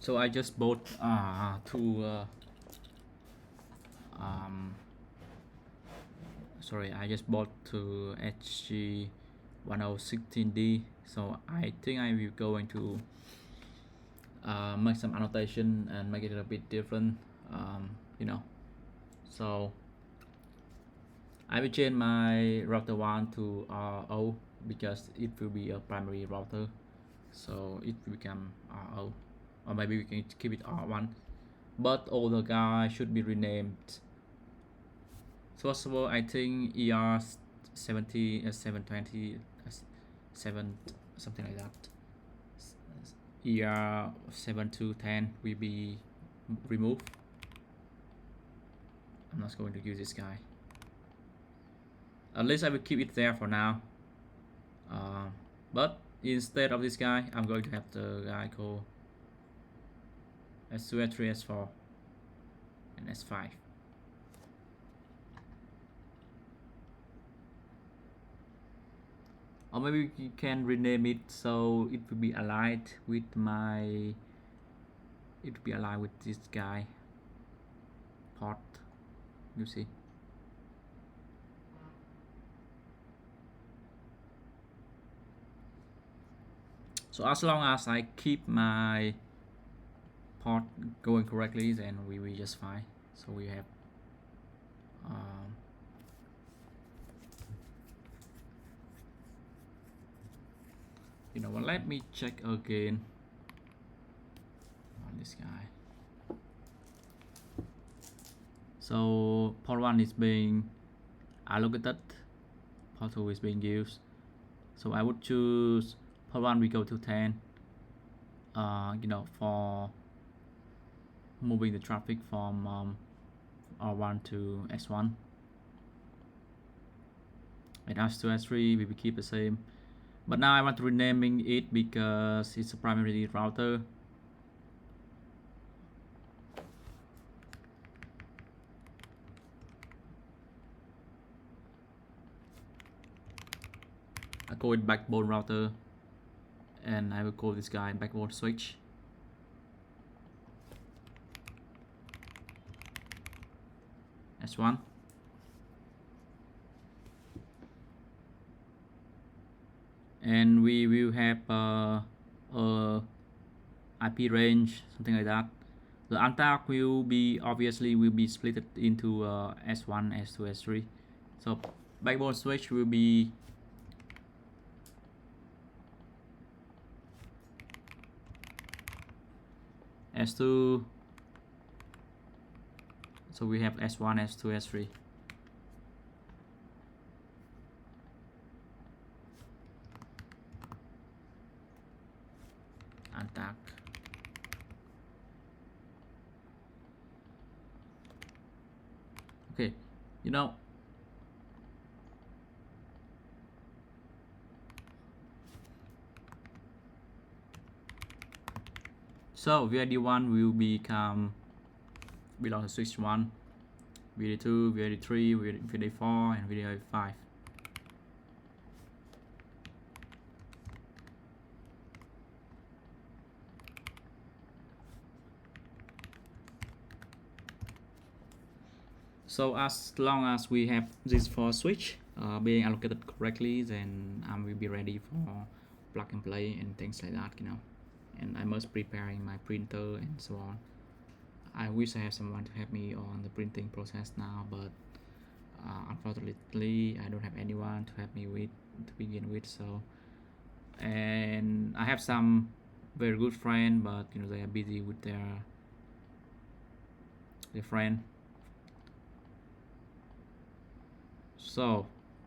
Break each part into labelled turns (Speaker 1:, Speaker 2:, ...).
Speaker 1: So I just bought two I just bought two HG 1016D. So I think I will going to make some annotation and make it a bit different, you know. So I will change my router 1 to RO because it will be a primary router, so it will become RO, or maybe we can keep it R1, but all the guys should be renamed. So first of all, I think ER 70 720 7 something like that, ER 7210 will be removed. I'm not going to use this guy. At least I will keep it there for now. But instead of this guy, I'm going to have the guy called S2, S3, S4, and S5. Or maybe you can rename it so it will be aligned with my. It will be aligned with this guy. Port. You see. So as long as I keep my port going correctly, then we will just fine. So we have you know what, let me check again on this guy. So port 1 is being allocated, port 2 is being used. So I would choose port 1, we go to 10, you know, for moving the traffic from R1 to S1. And S2, S3 we will keep the same. But now I want to renaming it because it's a primary router. I call it backbone router, and I will call this guy backbone switch. S1. And we will have IP range, something like that. The ANTAC will be split into S1, S2, S3. So backbone switch will be S2. So we have S1, S2, S3. ANTAC. Okay, you know, so VID1 will become belong to switch 1, VID2, VID3, VID4, and VID5. So as long as we have these 4 switch being allocated correctly, then I will be ready for plug and play and things like that, you know. And I must preparing my printer and so on. I wish I have someone to help me on the printing process now, but unfortunately I don't have anyone to help me with to begin with. So, and I have some very good friend, but you know, they are busy with their friend. So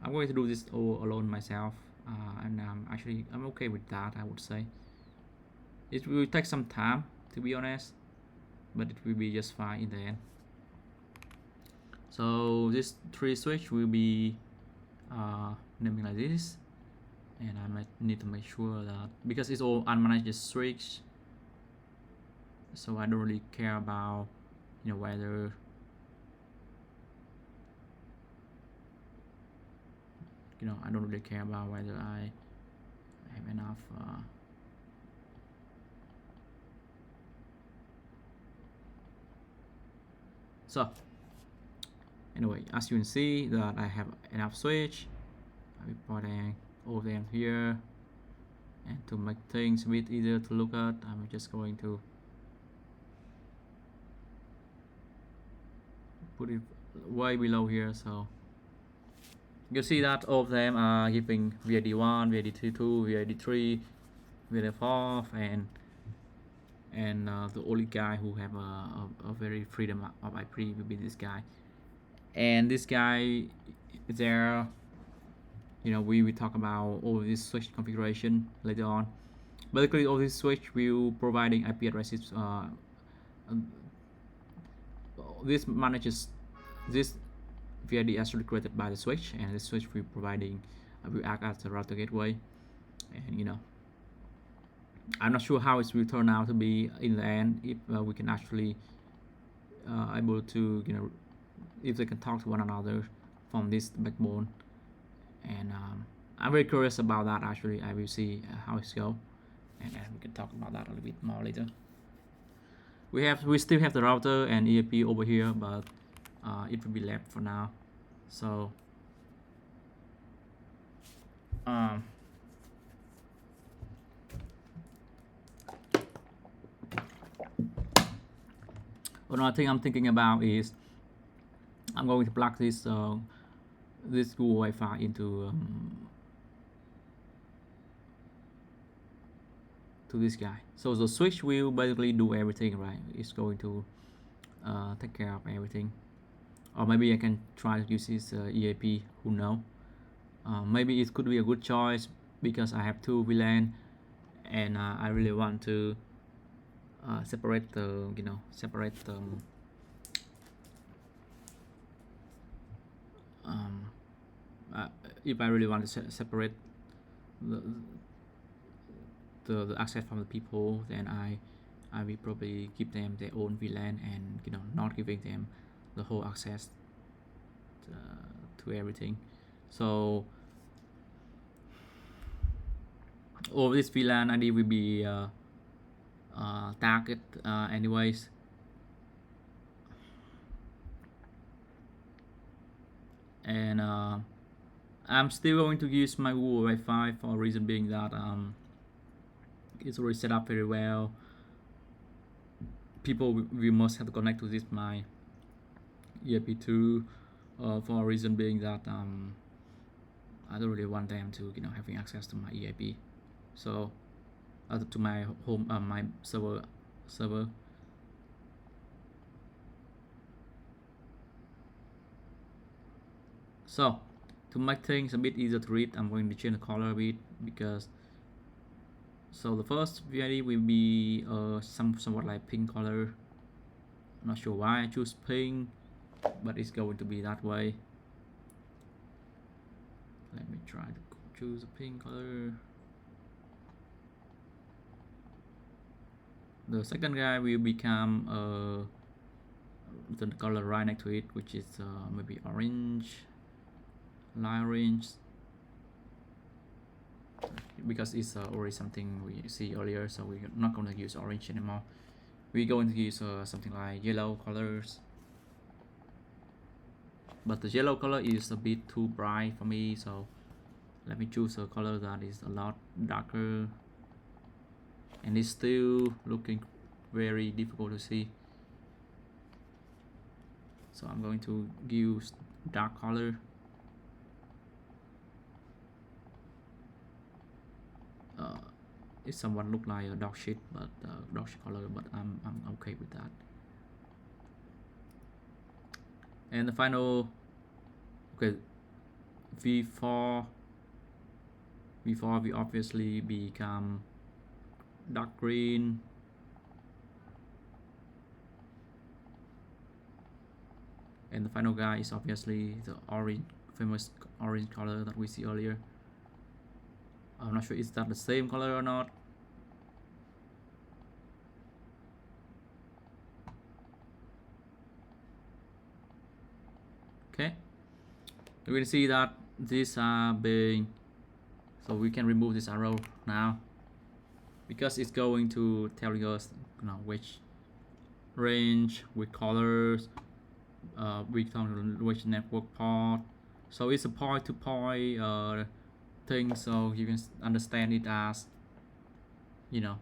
Speaker 1: I'm going to do this all alone myself, and actually I'm okay with that. I would say it will take some time, to be honest, but it will be just fine in the end. So this 3 switch will be naming like this, and I might need to make sure that because it's all unmanaged switch, so I don't really care about, you know, whether I don't really care about whether I have enough So anyway, as you can see that I have enough switch. I will put all of them here, and to make things a bit easier to look at, I'm just going to put it way below here. So you see that all of them are giving VID1, VID2, VID3, VID4, and the only guy who have a very freedom of IP will be this guy. And this guy there, you know, we will talk about all this switch configuration later on. Basically, all this switch will providing IP addresses. This manages this VID actually created by the switch, and the switch will providing will act as the router gateway. And you know, I'm not sure how it will turn out to be in the end, if we can actually able to, you know, if they can talk to one another from this backbone. And I'm very curious about that. Actually, I will see how it's go, and we can talk about that a little bit more later. We still have the router and EAP over here, but it will be left for now. So another thing I'm thinking about is I'm going to plug this this Google Wi-Fi into to this guy. So the switch will basically do everything, right? It's going to take care of everything. Or maybe I can try to use this EAP, who knows. Maybe it could be a good choice because I have two VLAN, and I really want to separate the, you know, separate the if I really want to separate the access from the people, then I will probably give them their own VLAN, and you know, not giving them the whole access to everything. So all this VLAN ID will be target anyways. And I'm still going to use my Google Wi-Fi for a reason being that it's already set up very well. People we must have to connect to this my EIP2 for a reason being that I don't really want them to, you know, having access to my EIP, so to my home my server. So to make things a bit easier to read, I'm going to change the color a bit, because so the first VID will be somewhat like pink color. I'm not sure why I choose pink, but it's going to be that way. Let me try to choose a pink color. The second guy will become the color right next to it, which is maybe orange, light orange, because it's already something we see earlier, so we're not going to use orange anymore. We're going to use something like yellow colors, but the yellow color is a bit too bright for me, so let me choose a color that is a lot darker, and it's still looking very difficult to see, so I'm going to use dark color. It somewhat look like a dark shade, but dark shade color, but I'm okay with that. And the final, okay, V4 will obviously become dark green, and the final guy is obviously the orange, famous orange color that we see earlier. I'm not sure is that the same color or not. Okay, you will see that these are being, so we can remove this arrow now, because it's going to tell us, you know, which range with colors which network port. So it's a point to point thing, so you can understand it as, you know,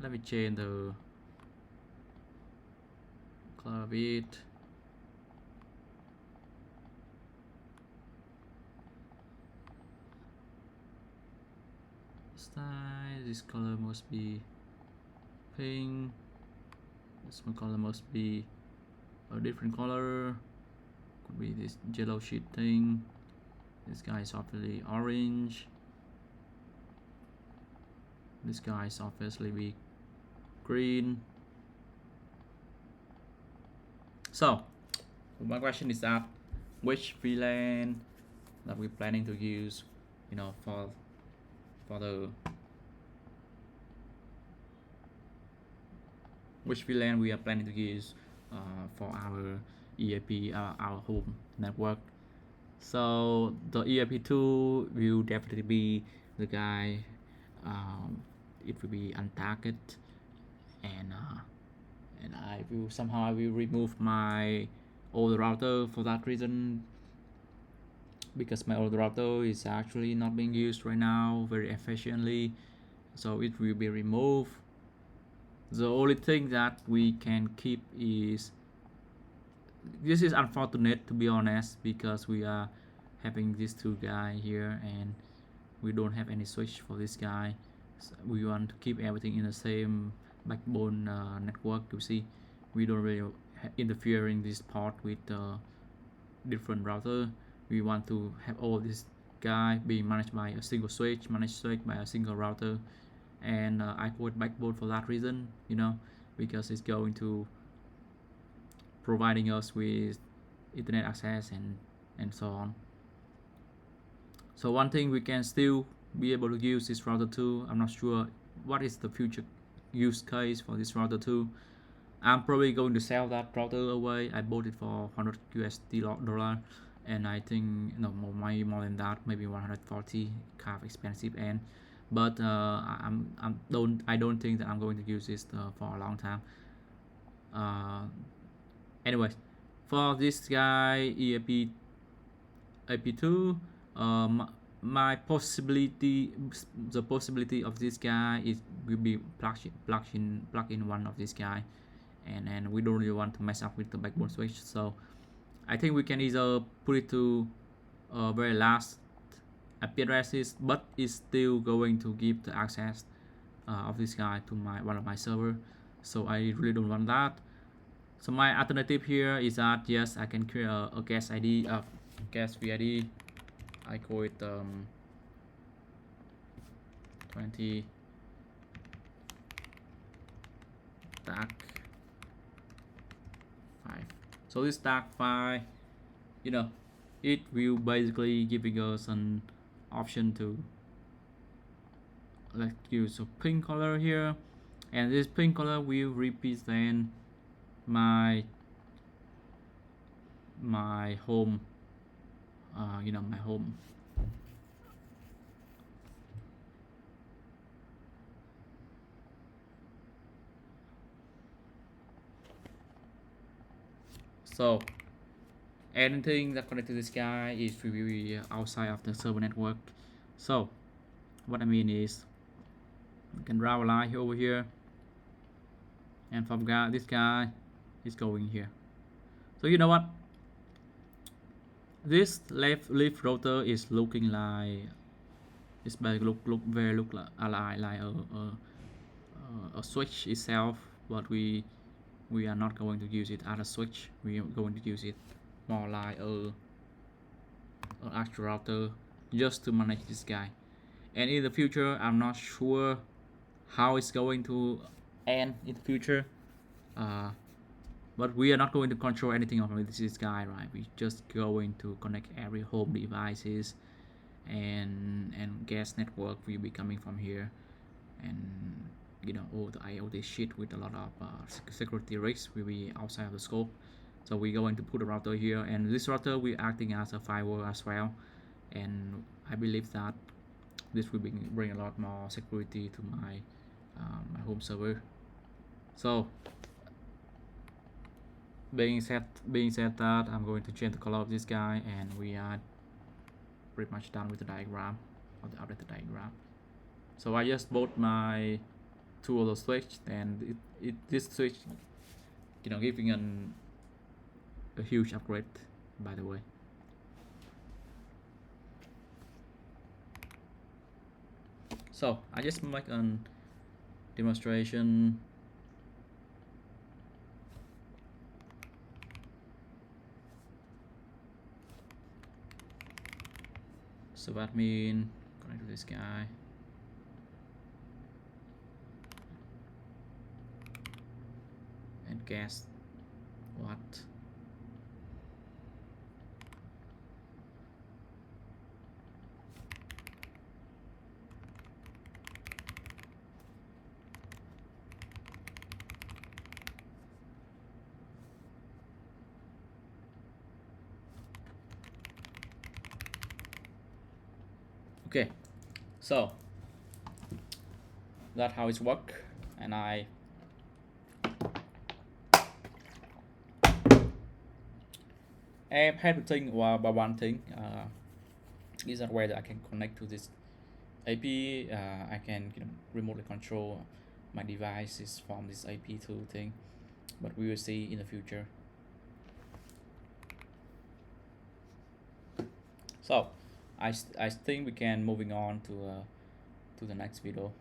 Speaker 1: let me change the color of it. Style, this color must be pink, this color must be a different color, could be this yellow sheet thing, this guy is obviously orange, this guy is obviously be green. So my question is that which VLAN that we're planning to use, you know, for the which VLAN we are planning to use for our EAP, our home network. So the EAP2 will definitely be the guy. It will be untargeted, and I will remove my old router for that reason, because my old router is actually not being used right now very efficiently, so it will be removed. The only thing that we can keep is, this is unfortunate to be honest, because we are having these two guys here and we don't have any switch for this guy. So we want to keep everything in the same backbone network. You see, we don't really interfere in this part with different router. We want to have all this guy being managed by a single switch, managed switch by a single router, and I call it backbone for that reason, you know, because it's going to providing us with internet access and so on. So one thing we can still be able to use this router too. I'm not sure what is the future use case for this router too. I'm probably going to sell that router away. I bought it for $100 and I think no more than that, maybe 140, kind of expensive, and but I don't think that I'm going to use this for a long time. Anyways, for this guy EP2, my possibility, the possibility of this guy is will be plug in one of this guy, and we don't really want to mess up with the backbone switch. So I think we can either put it to very last IP addresses, but it's still going to give the access of this guy to one of my server. So I really don't want that. So my alternative here is that yes, I can create a guest ID, guest VID. I call it 20 tag 5. So this tag 5, you know, it will basically giving us an option to, let's use a pink color here, and this pink color will represent my home, you know, my home. So anything that connected to this guy is really outside of the server network. So what I mean is, you can draw a line over here, and from this guy is going here. So you know what? This leaf router is looking like, it's look very look like a switch itself, but we are not going to use it as a switch. We are going to use it more like a actual router just to manage this guy. And in the future, I'm not sure how it's going to end in the future, but we are not going to control anything of this guy, right? We're just going to connect every home devices, and gas network will be coming from here, and you know, all the IoT shit with a lot of security risks will be outside of the scope. So we're going to put a router here, and this router will acting as a firewall as well, and I believe that this will bring a lot more security to my my home server. So Being said that, I'm going to change the color of this guy, and we are pretty much done with the diagram, or the updated diagram. So I just bought my two of those switch, and this switch, giving a huge upgrade, by the way. So I just make a demonstration. So that means connect to this guy. And guess what? Okay, so that's how it's work, and I had to think about one thing. Is that way that I can connect to this AP. I can remotely control my devices from this AP2 thing, but we will see in the future. So I think we can moving on to the next video.